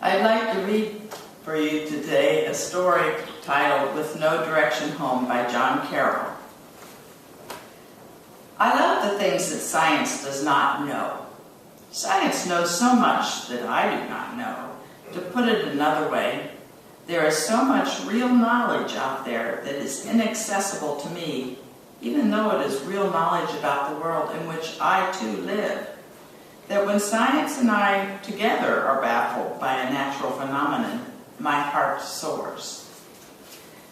I'd like to read for you today a story titled With No Direction Home by John Carroll. I love the things that science does not know. Science knows so much that I do not know. To put it another way, there is so much real knowledge out there that is inaccessible to me, even though it is real knowledge about the world in which I too live, that when science and I together are baffled by a natural phenomenon, my heart soars.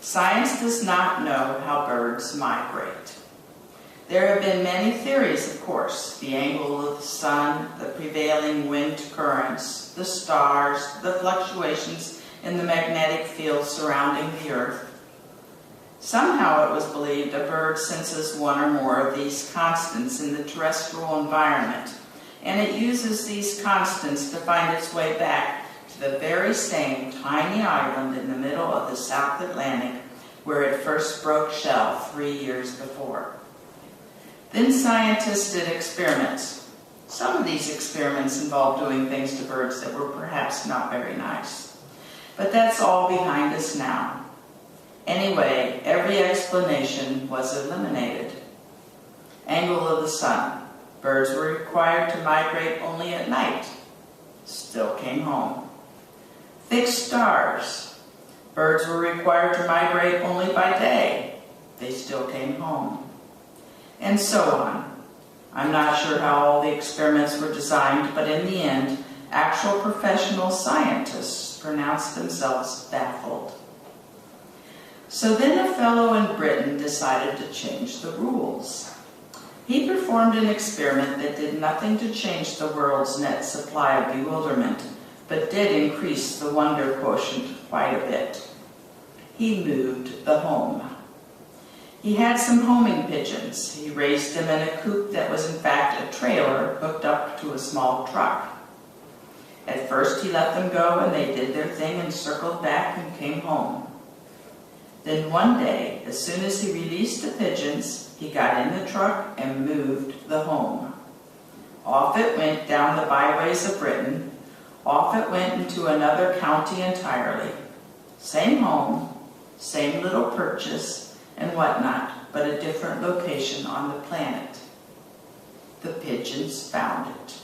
Science does not know how birds migrate. There have been many theories, of course: the angle of the sun, the prevailing wind currents, the stars, the fluctuations in the magnetic field surrounding the earth. Somehow it was believed a bird senses one or more of these constants in the terrestrial environment, and it uses these constants to find its way back to the very same tiny island in the middle of the South Atlantic where it first broke shell 3 years before. Then scientists did experiments. Some of these experiments involved doing things to birds that were perhaps not very nice. But that's all behind us now. Anyway, every explanation was eliminated. Angle of the sun. Birds were required to migrate only at night. Still came home. Fixed stars. Birds were required to migrate only by day. They still came home. And so on. I'm not sure how all the experiments were designed, but in the end, actual professional scientists pronounced themselves baffled. So then a fellow in Britain decided to change the rules. He performed an experiment that did nothing to change the world's net supply of bewilderment, but did increase the wonder quotient quite a bit. He moved the home. He had some homing pigeons. He raised them in a coop that was in fact a trailer hooked up to a small truck. At first he let them go and they did their thing and circled back and came home. Then one day, as soon as he released the pigeons, he got in the truck and moved the home. Off it went down the byways of Britain. Off it went into another county entirely. Same home, same little purchase, and whatnot, but a different location on the planet. The pigeons found it.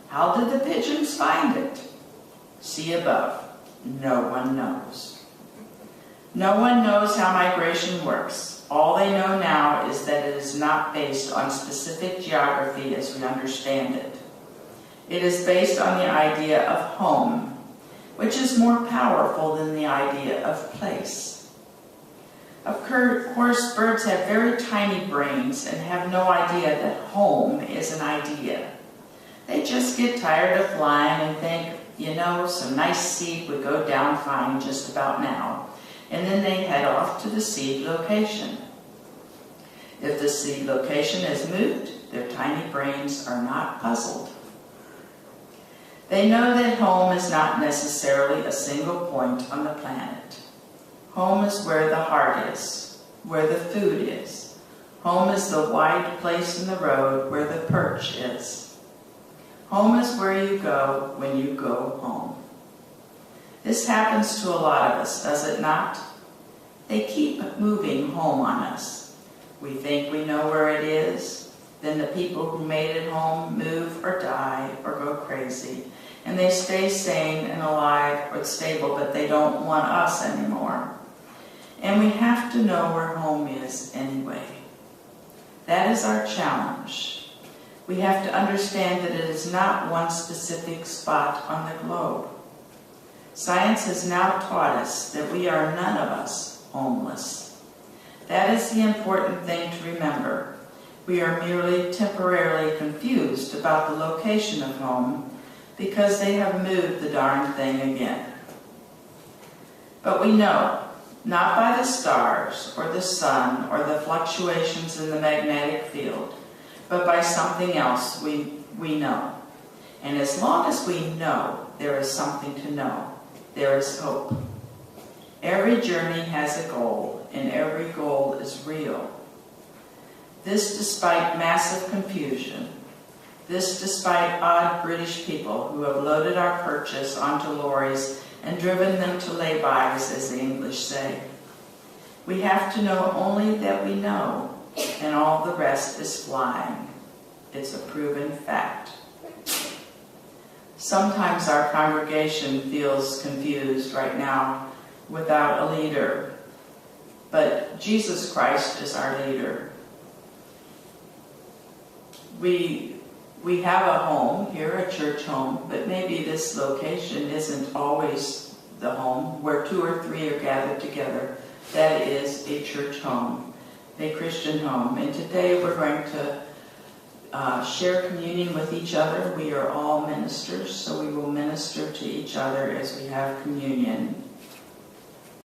How did the pigeons find it? See above. No one knows. No one knows how migration works. All they know now is that it is not based on specific geography as we understand it. It is based on the idea of home, which is more powerful than the idea of place. Of course, birds have very tiny brains and have no idea that home is an idea. They just get tired of flying and think, some nice seed would go down fine just about now. And then they head off to the seed location. If the seed location is moved, their tiny brains are not puzzled. They know that home is not necessarily a single point on the planet. Home is where the heart is, where the food is. Home is the wide place in the road where the perch is. Home is where you go when you go home. This happens to a lot of us, does it not? They keep moving home on us. We think we know where it is. Then the people who made it home move or die or go crazy. And they stay sane and alive or stable, but they don't want us anymore. And we have to know where home is anyway. That is our challenge. We have to understand that it is not one specific spot on the globe. Science has now taught us that we are none of us homeless. That is the important thing to remember. We are merely temporarily confused about the location of home because they have moved the darn thing again. But we know, not by the stars or the sun or the fluctuations in the magnetic field, but by something else we know. And as long as we know, there is something to know. There is hope. Every journey has a goal, and every goal is real. This despite massive confusion. This despite odd British people who have loaded our purchase onto lorries and driven them to lay-bys, as the English say. We have to know only that we know, and all the rest is flying. It's a proven fact. Sometimes our congregation feels confused right now without a leader, but Jesus Christ is our leader. We have a home here, a church home, but maybe this location isn't always the home where 2 or 3 are gathered together. That is a church home, a Christian home. And today we're going to share communion with each other. We are all ministers, so we will minister to each other as we have communion.